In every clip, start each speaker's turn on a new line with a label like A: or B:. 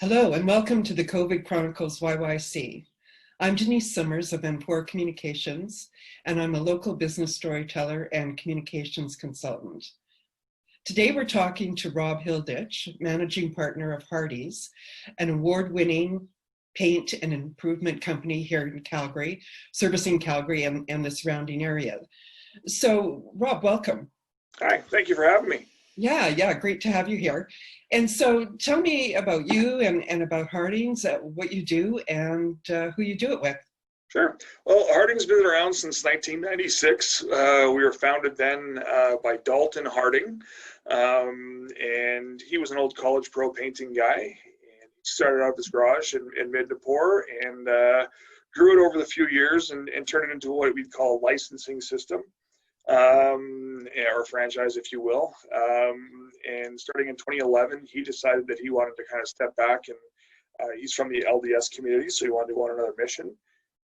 A: Hello and welcome to the COVID Chronicles YYC. I'm Denise Summers of M4 Communications, and I'm a local business storyteller and communications consultant. Today we're talking to Rob Hilditch, managing partner of Hardings, an award-winning paint and improvement company here in Calgary, servicing Calgary and the surrounding area. So Rob, welcome.
B: Hi, thank you for having me.
A: Yeah, great to have you here. And so tell me about you and about Hardings, what you do and who you do it with.
B: Sure. Well, Harding's been around since 1996. We were founded then by Dalton Harding, and he was an old college pro painting guy. And he started out of his garage in mid-Nepore and grew it over the few years and turned it into what we'd call a licensing system. Or franchise, if you will. And starting in 2011, he decided that he wanted to kind of step back, and he's from the LDS community, so he wanted to go on another mission.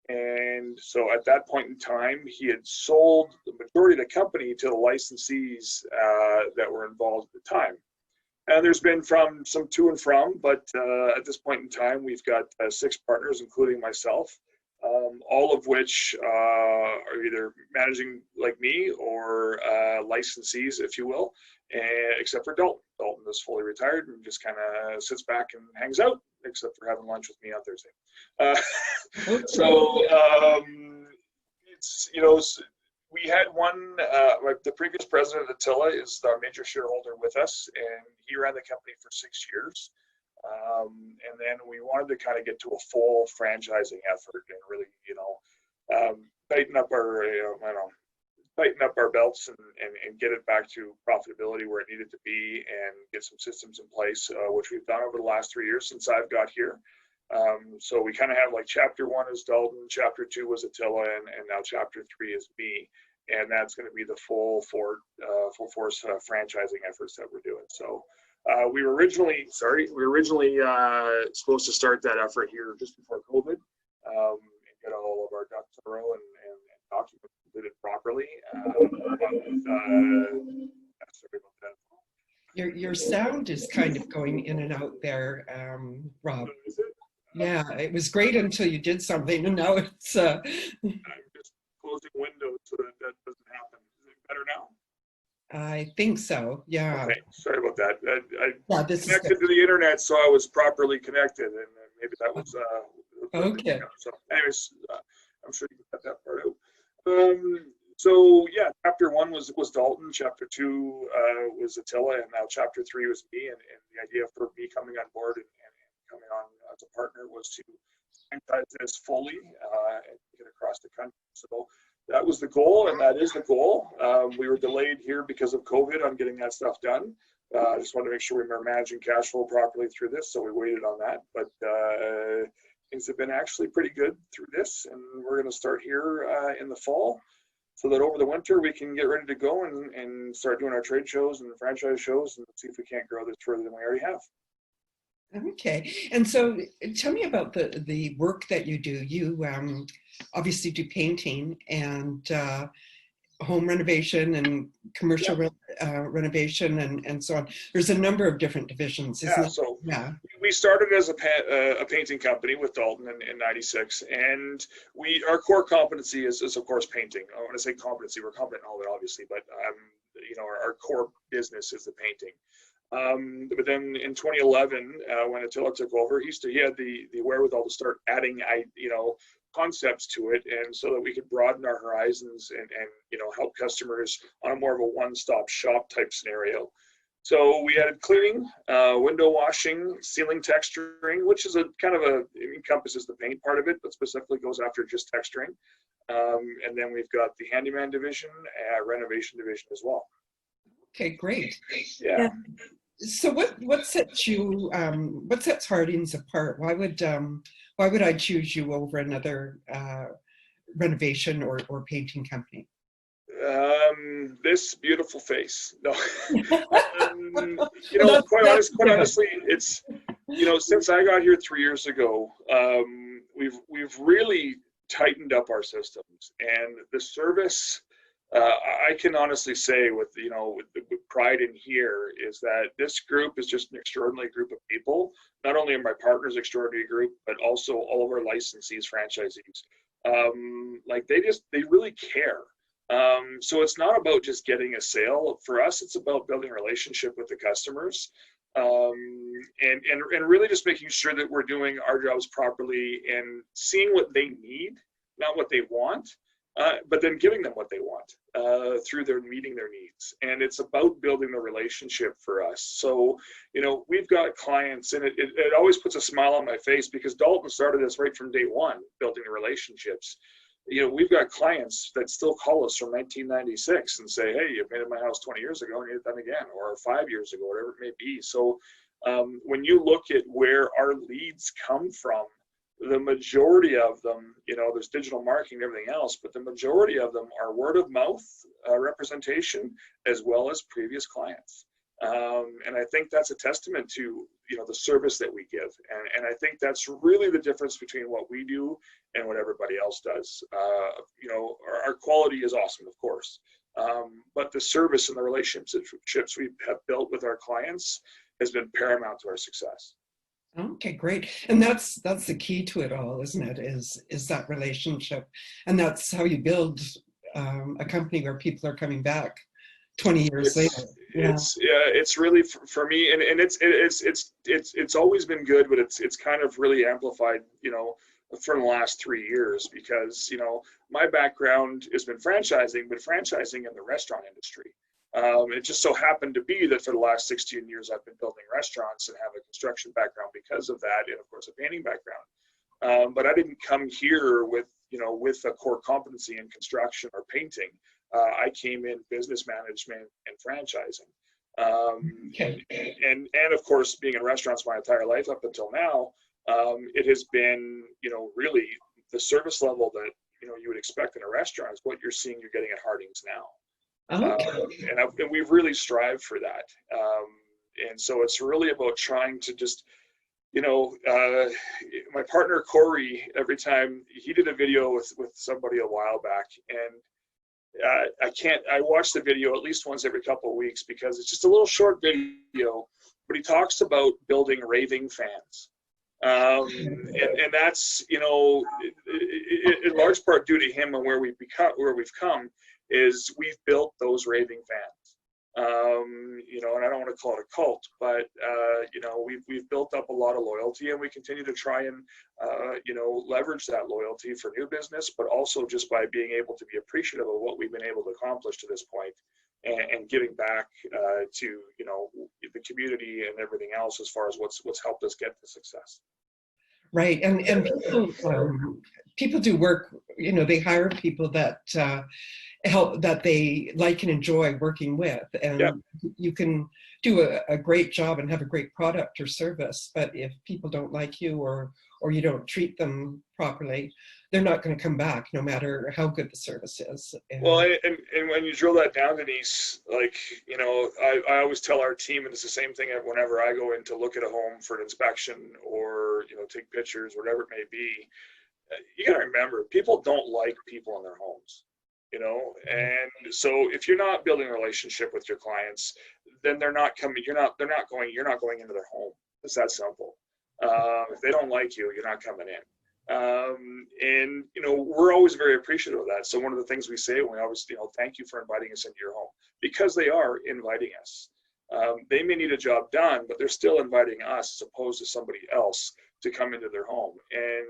B: And so at that point in time, he had sold the majority of the company to the licensees that were involved at the time. And there's been some to and from, but at this point in time, we've got 6 partners, including myself. All of which are either managing like me or licensees, if you will, except for Dalton. Dalton is fully retired and just kind of sits back and hangs out, except for having lunch with me on Thursday. It's, we had one, the previous president of Attila is our major shareholder with us, and he ran the company for 6 years. And then we wanted to kind of get to a full franchising effort and really, tighten up our belts and get it back to profitability where it needed to be and get some systems in place, which we've done over the last 3 years since I've got here. So we kind of have like chapter 1 is Dalton, chapter 2 was Attila, and now chapter 3 is me. And that's going to be the full force franchising efforts that we're doing. So we were originally supposed to start that effort here just before COVID, and get all of our ducks in a row and document it properly. Sorry about that.
A: Your sound is kind of going in and out there, Rob.
B: Is it?
A: Yeah, it was great until you did something, and now it's.
B: I'm just closing windows so that doesn't happen. Is it better now?
A: I think so. Yeah.
B: Okay, sorry about that. I
A: This
B: connected to the internet, so I was properly connected, and maybe that was
A: okay.
B: So, anyways, I'm sure you can cut that part out. So yeah, chapter 1 was Dalton, chapter 2 was Attila, and now chapter 3 was me. And the idea for me coming on board and coming on as a partner was to franchise this fully and get across the country. So that was the goal, and that is the goal. We were delayed here because of COVID on getting that stuff done. I just wanted to make sure we were managing cash flow properly through this, so we waited on that. But things have been actually pretty good through this, and we're going to start here in the fall, so that over the winter we can get ready to go and start doing our trade shows and franchise shows and see if we can't grow this further than we already have.
A: Okay, and so tell me about the work that you do. You obviously do painting and home renovation and commercial renovation and so on. There's a number of different divisions, isn't it?
B: So we started as a painting company with Dalton in 96, and our core competency is of course painting. When I say competency, we're competent in all of it, obviously, but our core business is the painting. But then in 2011, when Attila took over, he had the wherewithal to start adding concepts to it, and so that we could broaden our horizons and help customers on a more of a one-stop shop type scenario. So we added cleaning, window washing, ceiling texturing, which is it encompasses the paint part of it, but specifically goes after just texturing. And then we've got the handyman division, renovation division as well.
A: Okay, great.
B: Yeah.
A: So what sets Hardings apart? Why would I choose you over another renovation or painting company?
B: This beautiful face. No. Quite honestly, it's since I got here 3 years ago, we've really tightened up our systems, and the service I can honestly say with pride in here is that this group is just an extraordinary group of people. Not only are my partners extraordinary group, but also all of our licensees, franchisees. Like they really care. So it's not about just getting a sale. For us, it's about building a relationship with the customers, and really just making sure that we're doing our jobs properly and seeing what they need, not what they want, but then giving them what they want through their meeting their needs. And it's about building the relationship for us. So, we've got clients, and it always puts a smile on my face because Dalton started this right from day one, building the relationships. We've got clients that still call us from 1996 and say, hey, you made it my house 20 years ago, and you need it done again, or 5 years ago, whatever it may be. So when you look at where our leads come from, the majority of them, there's digital marketing and everything else, but the majority of them are word of mouth representation as well as previous clients. And I think that's a testament to, the service that we give. And I think that's really the difference between what we do and what everybody else does. Our quality is awesome, of course. But the service and the relationships we have built with our clients has been paramount to our success.
A: Okay, great. And that's the key to it all, isn't it? Is that relationship, and that's how you build a company where people are coming back 20 years later.
B: It's really for me, and it's always been good, but it's kind of really amplified, for the last 3 years because my background has been franchising, but franchising in the restaurant industry. It just so happened to be that for the last 16 years, I've been building restaurants and have a construction background because of that, and of course a painting background. But I didn't come here with a core competency in construction or painting. I came in business management and franchising. And of course, being in restaurants my entire life up until now, it has been, really the service level that, you would expect in a restaurant is what you're getting at Hardings now.
A: Okay.
B: And we've really strived for that. And so it's really about trying to just, my partner, Corey, every time he did a video with somebody a while back, and I watch the video at least once every couple of weeks because it's just a little short video, but he talks about building raving fans. And that's, in large part due to him and where we've come is we've built those raving fans. And I don't want to call it a cult, but we've built up a lot of loyalty, and we continue to try and leverage that loyalty for new business, but also just by being able to be appreciative of what we've been able to accomplish to this point, and giving back to the community and everything else as far as what's helped us get to success.
A: Right, and people do work. They hire people that help, that they like and enjoy working with, and
B: Yep.
A: You can do a great job and have a great product or service, but if people don't like you or you don't treat them properly, they're not going to come back no matter how good the service is.
B: Well, and when you drill that down, Denise, I always tell our team, and it's the same thing whenever I go in to look at a home for an inspection or take pictures, whatever it may be. You got to remember, people don't like people in their homes. And so if you're not building a relationship with your clients, then they're not coming. You're not going into their home. It's that simple. If they don't like you, you're not coming in. And we're always very appreciative of that. So one of the things we say when we always, thank you for inviting us into your home, because they are inviting us. They may need a job done, but they're still inviting us as opposed to somebody else to come into their home. And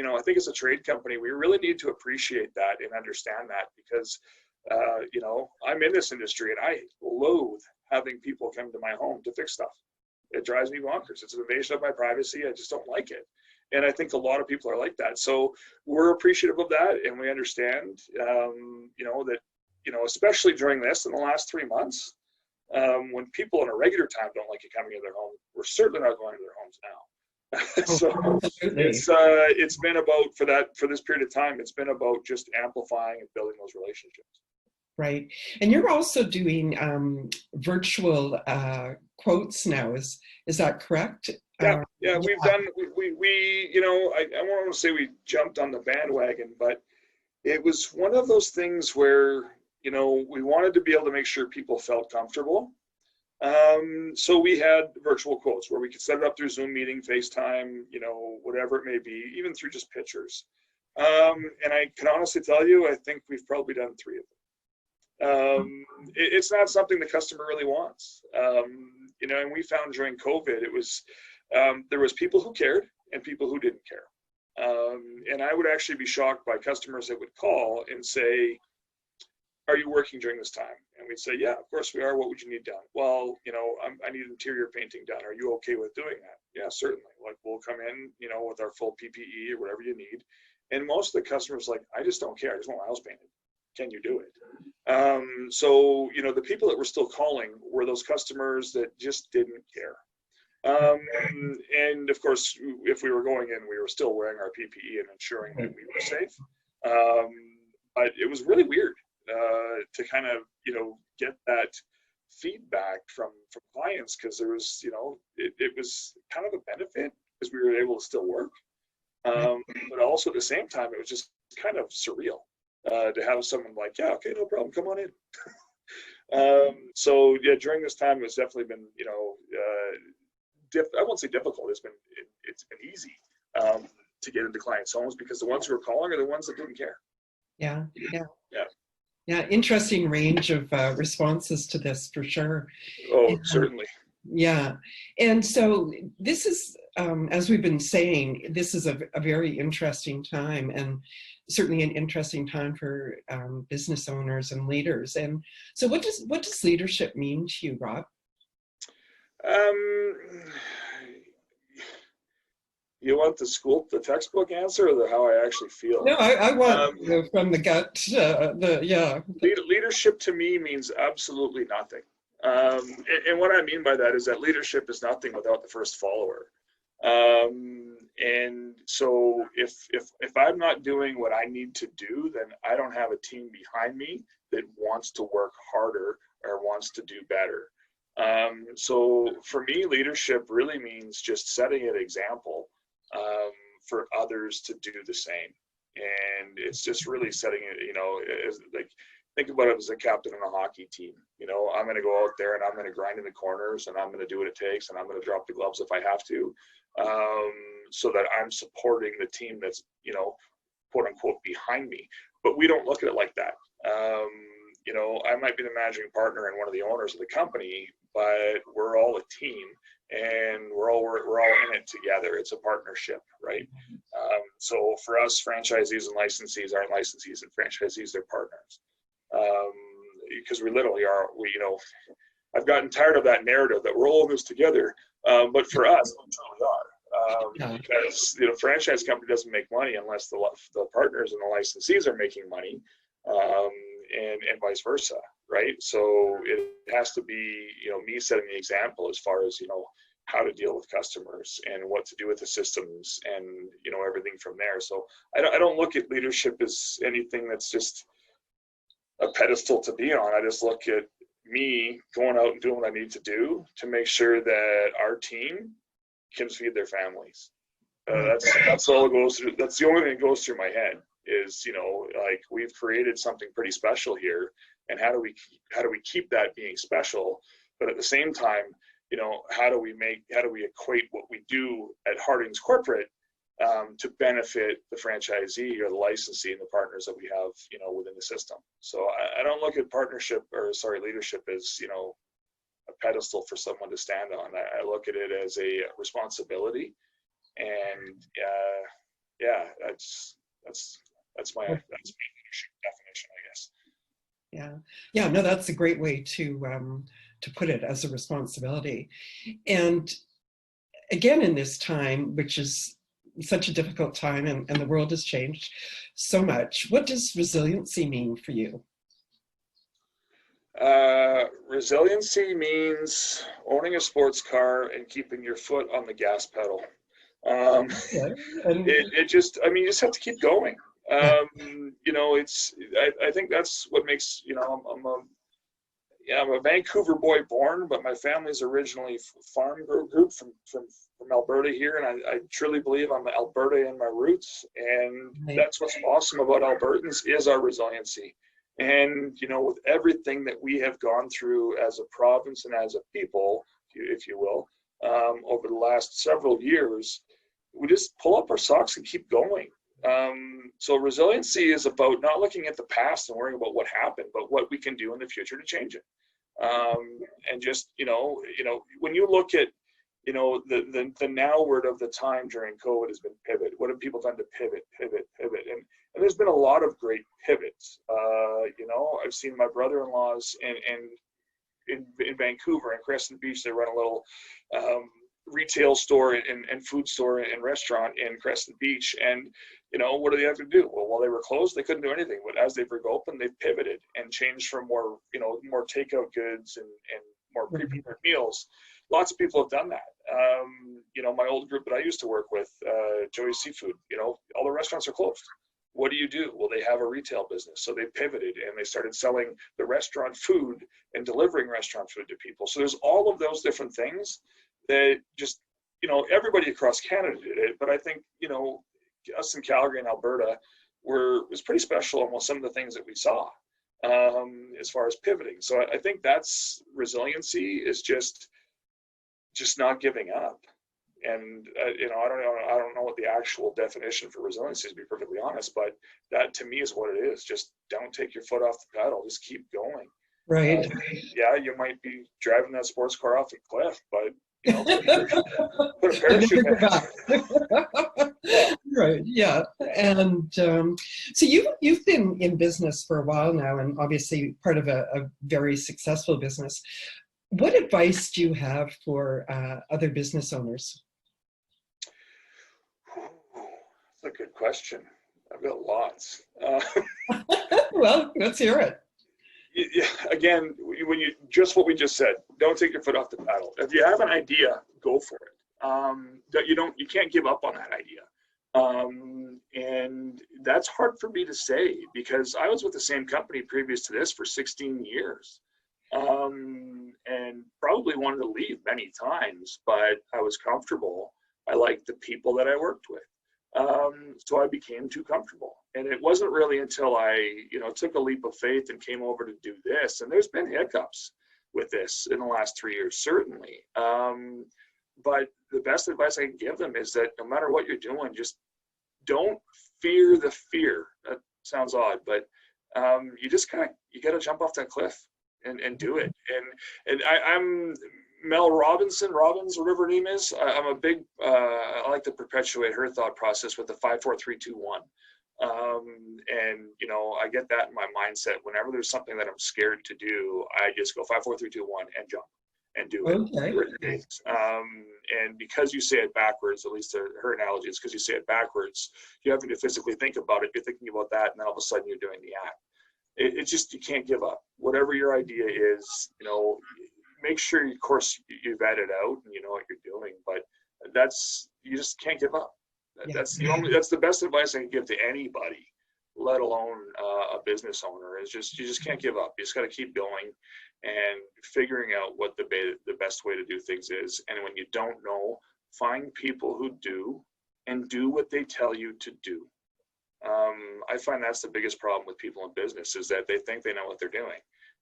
B: I think as a trade company, we really need to appreciate that and understand that because, I'm in this industry and I loathe having people come to my home to fix stuff. It drives me bonkers. It's an invasion of my privacy. I just don't like it. And I think a lot of people are like that. So we're appreciative of that. And we understand, that, especially during this in the last 3 months, when people in a regular time don't like you coming into their home, we're certainly not going to their homes now. So it's been about, for this period of time, it's been about just amplifying and building those relationships.
A: Right. And you're also doing virtual quotes now. Is that correct?
B: Yeah, we've done, I don't want to say we jumped on the bandwagon, but it was one of those things where, you know, we wanted to be able to make sure people felt comfortable. So we had virtual quotes where we could set it up through Zoom meeting, FaceTime, you know, whatever it may be, even through just pictures. And I can honestly tell you, I think we've probably done 3 of them. It's not something the customer really wants. You know, and we found during COVID, it was, there was people who cared and people who didn't care. And I would actually be shocked by customers that would call and say, are you working during this time? And we'd say, yeah, of course we are. What would you need done? Well, you know, I need interior painting done. Are you okay with doing that? Yeah, certainly. Like, we'll come in, you know, with our full PPE or whatever you need. And most of the customers like, I just don't care. I just want my house painted. Can you do it? So, you know, the people that were still calling were those customers that just didn't care. And of course, if we were going in, we were still wearing our PPE and ensuring that we were safe. But it was really weird to kind of, you know, get that feedback from clients, because there was, you know, it was kind of a benefit because we were able to still work. But also at the same time, it was just kind of surreal to have someone like, yeah, okay, no problem, come on in. So yeah, during this time, it's definitely been, you know, I won't say difficult. It's been easy to get into clients' homes, because the ones who are calling are the ones that didn't care.
A: Yeah. Interesting range of responses to this, for sure.
B: Oh, certainly.
A: Yeah, and so this is, as we've been saying, this is a very interesting time, and certainly an interesting time for business owners and leaders. And so, what does leadership mean to you, Rob?
B: You want the textbook answer, or how I actually feel?
A: No, I want from the gut.
B: Leadership to me means absolutely nothing. And what I mean by that is that leadership is nothing without the first follower. And so if I'm not doing what I need to do, then I don't have a team behind me that wants to work harder or wants to do better. So for me, leadership really means just setting an example for others to do the same. And it's just really setting it, you know, as, like, think about it as a captain on a hockey team. You know, I'm going to go out there and I'm going to grind in the corners, and I'm going to do what it takes, and I'm going to drop the gloves if I have to, so that I'm supporting the team that's, you know, quote unquote behind me. But we don't look at it like that. You know, I might be the managing partner and one of the owners of the company, but we're all a team, and we're all in it together. It's a partnership, right? So for us, franchisees and licensees aren't licensees, and franchisees, they're partners. Because we literally are. You know, I've gotten tired of that narrative that we're all in this together. But for us, we truly are. Because, you know, franchise company doesn't make money unless the partners and the licensees are making money, and vice versa, right? So it has to be, you know, me setting the example as far as, you know, how to deal with customers and what to do with the systems, and, you know, everything from there. So I don't look at leadership as anything that's just a pedestal to be on. I just look at me going out and doing what I need to do to make sure that our team can feed their families. That's all it goes through. That's the only thing that goes through my head is, you know, like, we've created something pretty special here, and how do we keep that being special? But at the same time, you know, how do we equate what we do at Hardings corporate to benefit the franchisee or the licensee and the partners that we have, you know, within the system. So I don't look at leadership as, you know, a pedestal for someone to stand on. I look at it as a responsibility, and that's my leadership definition, I guess.
A: Yeah, no, that's a great way to put it, as a responsibility. And again, in this time, which is such a difficult time, and the world has changed so much, what does resiliency mean for you?
B: Resiliency means owning a sports car and keeping your foot on the gas pedal. You just have to keep going. You know, I think that's what makes, you know, Yeah, I'm a Vancouver boy born, but my family's originally farm group from Alberta here, and I truly believe I'm Alberta in my roots, and
A: Right.
B: that's what's awesome about Albertans is our resiliency. And with everything that we have gone through as a province and as a people, if you will, over the last several years, we just pull up our socks and keep going. So resiliency is about not looking at the past and worrying about what happened, but what we can do in the future to change it. And just when you look at the now word of the time during COVID has been pivot. What have people done to pivot? And there's been a lot of great pivots. I've seen my brother-in-laws and in Vancouver and Crescent Beach, they run a little retail store and food store and restaurant in Crescent Beach. And what do they have to do? Well, while they were closed, they couldn't do anything. But as they've reopened, they've pivoted and changed from more takeout goods and more pre-prepared meals. Lots of people have done that. My old group that I used to work with, Joey's Seafood, all the restaurants are closed. What do? Well, they have a retail business. So they pivoted and they started selling the restaurant food and delivering restaurant food to people. So there's all of those different things that just, everybody across Canada did it. But I think, us in Calgary and Alberta was pretty special on some of the things that we saw as far as pivoting. So I think that's resiliency is just not giving up. And I don't know what the actual definition for resiliency is, to be perfectly honest, but that to me is what it is. Just don't take your foot off the pedal. Just keep going.
A: Right.
B: Yeah, you might be driving that sports car off a cliff, but put a parachute in.
A: Yeah. Right. Yeah. And so you've been in business for a while now, and obviously part of a very successful business. What advice do you have for other business owners?
B: That's a good question. I've got lots.
A: Well, let's hear it.
B: Yeah, again, when just what we just said, don't take your foot off the pedal. If you have an idea, go for it. You can't give up on that idea. And that's hard for me to say because I was with the same company previous to this for 16 years. And probably wanted to leave many times, but I was comfortable. I liked the people that I worked with. So I became too comfortable. And it wasn't really until I, took a leap of faith and came over to do this. And there's been hiccups with this in the last 3 years, certainly. But the best advice I can give them is that no matter what you're doing, just don't fear the fear. That sounds odd, but you got to jump off that cliff and do it. And I'm Mel Robbins, whatever her name is. I'm a big, I like to perpetuate her thought process with the 5, 4, 3, 2, 1. And I get that in my mindset. Whenever there's something that I'm scared to do, I just go 5, 4, 3, 2, 1 and jump and do it. Okay. And because you say it backwards, at least her analogy is because you say it backwards, you have to physically think about it. You're thinking about that, and then all of a sudden you're doing the act. It's just, you can't give up. Whatever your idea is, make sure, of course, you vet it out and you know what you're doing, but you just can't give up. That's the best advice I can give to anybody, let alone a business owner, is you just can't give up. You just got to keep going and figuring out what the best way to do things is. And when you don't know, find people who do and do what they tell you to do. I find that's the biggest problem with people in business, is that they think they know what they're doing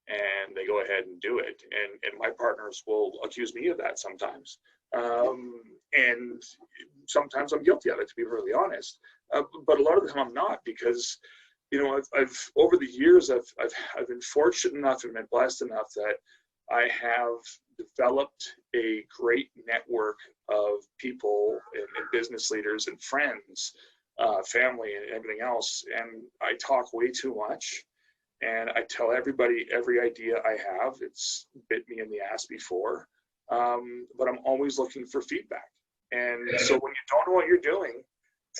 B: and they go ahead and do it. And my partners will accuse me of that sometimes. And sometimes I'm guilty of it, to be really honest. But a lot of the time I'm not, because, I've over the years, I've been fortunate enough and been blessed enough that I have developed a great network of people and business leaders and friends, family and everything else. And I talk way too much. And I tell everybody every idea I have. It's bit me in the ass before, but I'm always looking for feedback. And so when you don't know what you're doing,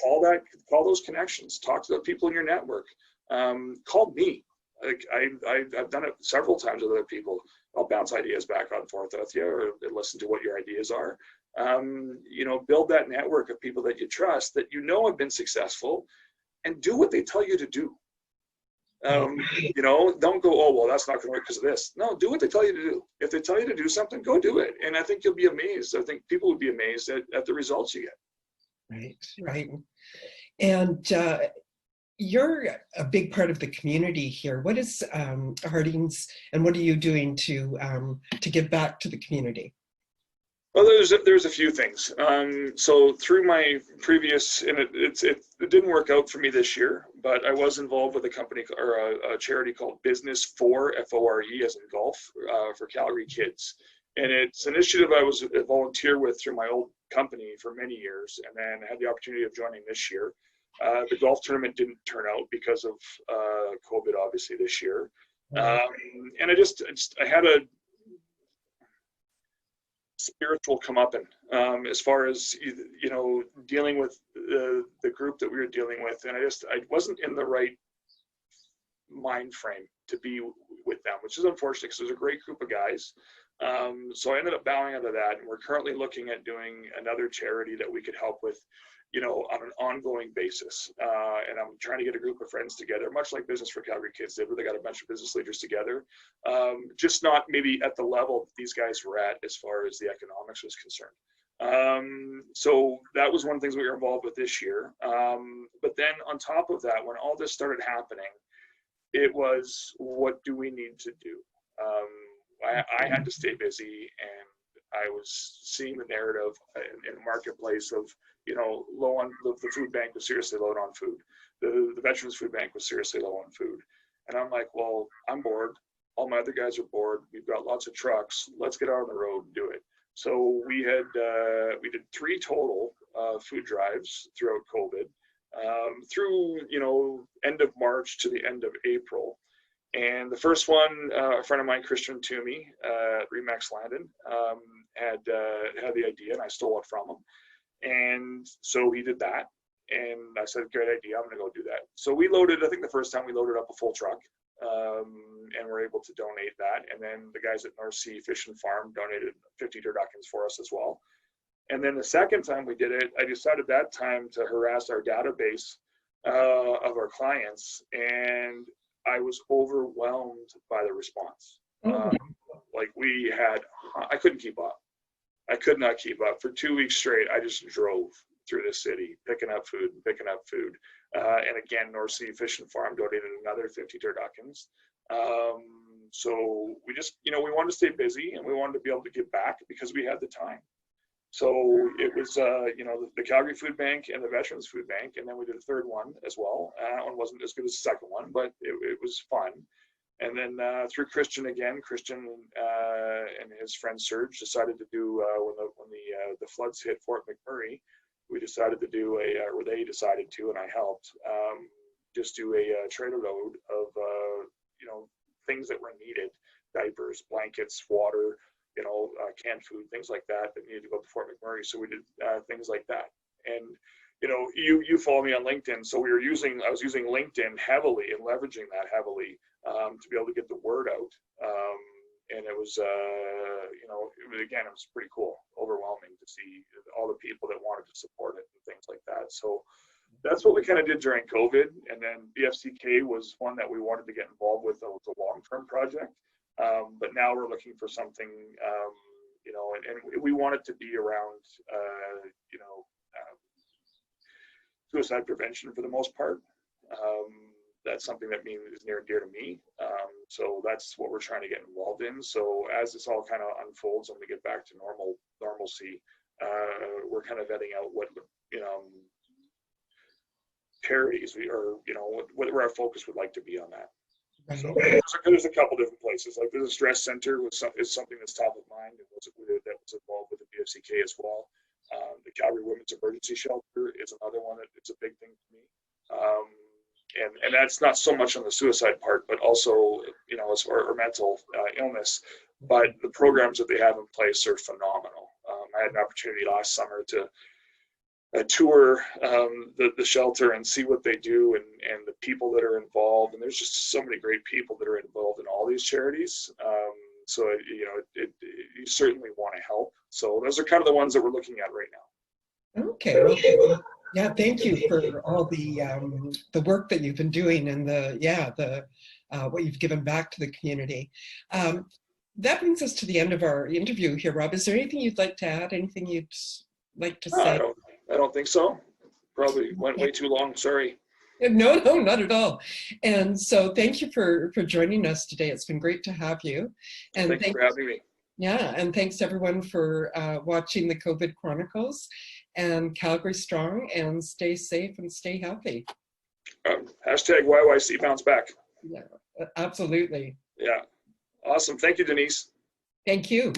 B: call those connections, talk to the people in your network. Call me. Like I've done it several times with other people. I'll bounce ideas back and forth with you, or listen to what your ideas are. Build that network of people that you trust, that have been successful, and do what they tell you to do. You know, don't go, oh, well, that's not going to work because of this. No, do what they tell you to do. If they tell you to do something, go do it. And I think you'll be amazed. I think people would be amazed at the results you get.
A: Right, right. And you're a big part of the community here. What is Hardings, and what are you doing to give back to the community?
B: Well, there's a few things. So through my previous, and it didn't work out for me this year, but I was involved with a company or a charity called Business for FORE, as in golf, for Calgary kids. And it's an initiative I was a volunteer with through my old company for many years, and then I had the opportunity of joining this year. The golf tournament didn't turn out because of COVID, obviously, this year. And I had a spiritual comeuppance as far as, you know, dealing with the group that we were dealing with, and I wasn't in the right mind frame to be with them, which is unfortunate because it was a great group of guys. So I ended up bowing out of that, and we're currently looking at doing another charity that we could help with, you know, on an ongoing basis. And I'm trying to get a group of friends together, much like Business for Calgary Kids did, where they got a bunch of business leaders together, just not maybe at the level that these guys were at as far as the economics was concerned. So that was one of the things we were involved with this year. But then on top of that, when all this started happening, it was, what do we need to do? I had to stay busy, and I was seeing the narrative in the marketplace of, you know, low on the food bank was seriously low on food. The Veterans Food Bank was seriously low on food. And I'm like, well, I'm bored. All my other guys are bored. We've got lots of trucks. Let's get out on the road and do it. So we did 3 total food drives throughout COVID, through, you know, end of March to the end of April. And the first one, a friend of mine, Christian Toomey at Remax Landon, had the idea, and I stole it from him. And so he did that, and I said, great idea, I'm gonna go do that. So we loaded, I think the first time we loaded up a full truck, and we're able to donate that. And then the guys at North Sea Fish and Farm donated 50 turduckens for us as well. And then the second time we did it, I decided that time to harass our database of our clients, and I was overwhelmed by the response. Like I couldn't keep up. I could not keep up. For 2 weeks straight, I just drove through the city, picking up food. And again, North Sea Fish and Farm donated another 50 turduckens. So we just, you know, we wanted to stay busy, and we wanted to be able to give back because we had the time. So it was, you know, the Calgary Food Bank and the Veterans Food Bank, and then we did a third one as well. That one wasn't as good as the second one, but it was fun. And then through Christian and his friend Serge decided to do, when the floods hit Fort McMurray, we decided to do or they decided to, and I helped, just do a trailer load of, you know, things that were needed: diapers, blankets, water, you know, canned food, things like that needed to go to Fort McMurray. So we did things like that. And, you know, you follow me on LinkedIn. So I was using LinkedIn heavily and leveraging that heavily to be able to get the word out. And it was, you know, it was pretty cool, overwhelming to see all the people that wanted to support it and things like that. So that's what we kind of did during COVID. And then BFCK was one that we wanted to get involved with. It was a long-term project. But now we're looking for something, you know, and we want it to be around, you know, suicide prevention for the most part. That's something that is near and dear to me. So that's what we're trying to get involved in. So as this all kind of unfolds and we get back to normalcy, we're kind of vetting out what, you know, charities you know, what our focus would like to be on that. So there's a couple different places. Like there's a stress center is something that's top of mind, and that was involved with the BFCK as well. The Calgary Women's Emergency Shelter is another one that it's a big thing for me. And that's not so much on the suicide part, but also, you know, or mental illness. But the programs that they have in place are phenomenal. I had an opportunity last summer to tour the shelter and see what they do and the people that are involved. And there's just so many great people that are involved in all these charities. So, you know, you certainly want to help. So those are kind of the ones that we're looking at right now.
A: Okay. Well, Yeah, thank you for all the work that you've been doing and the what you've given back to the community. That brings us to the end of our interview here, Rob. Is there anything you'd like to add? Anything you'd like to
B: No,
A: say?
B: I don't think so. Probably went way too long. Sorry.
A: No, no, not at all. And so thank you for joining us today. It's been great to have you. And
B: Thank you for having me.
A: yeah, and thanks everyone for watching the COVID Chronicles, and Calgary Strong, and stay safe and stay healthy.
B: Hashtag YYC bounce back.
A: Yeah, absolutely.
B: Yeah. Awesome. Thank you, Denise.
A: Thank you.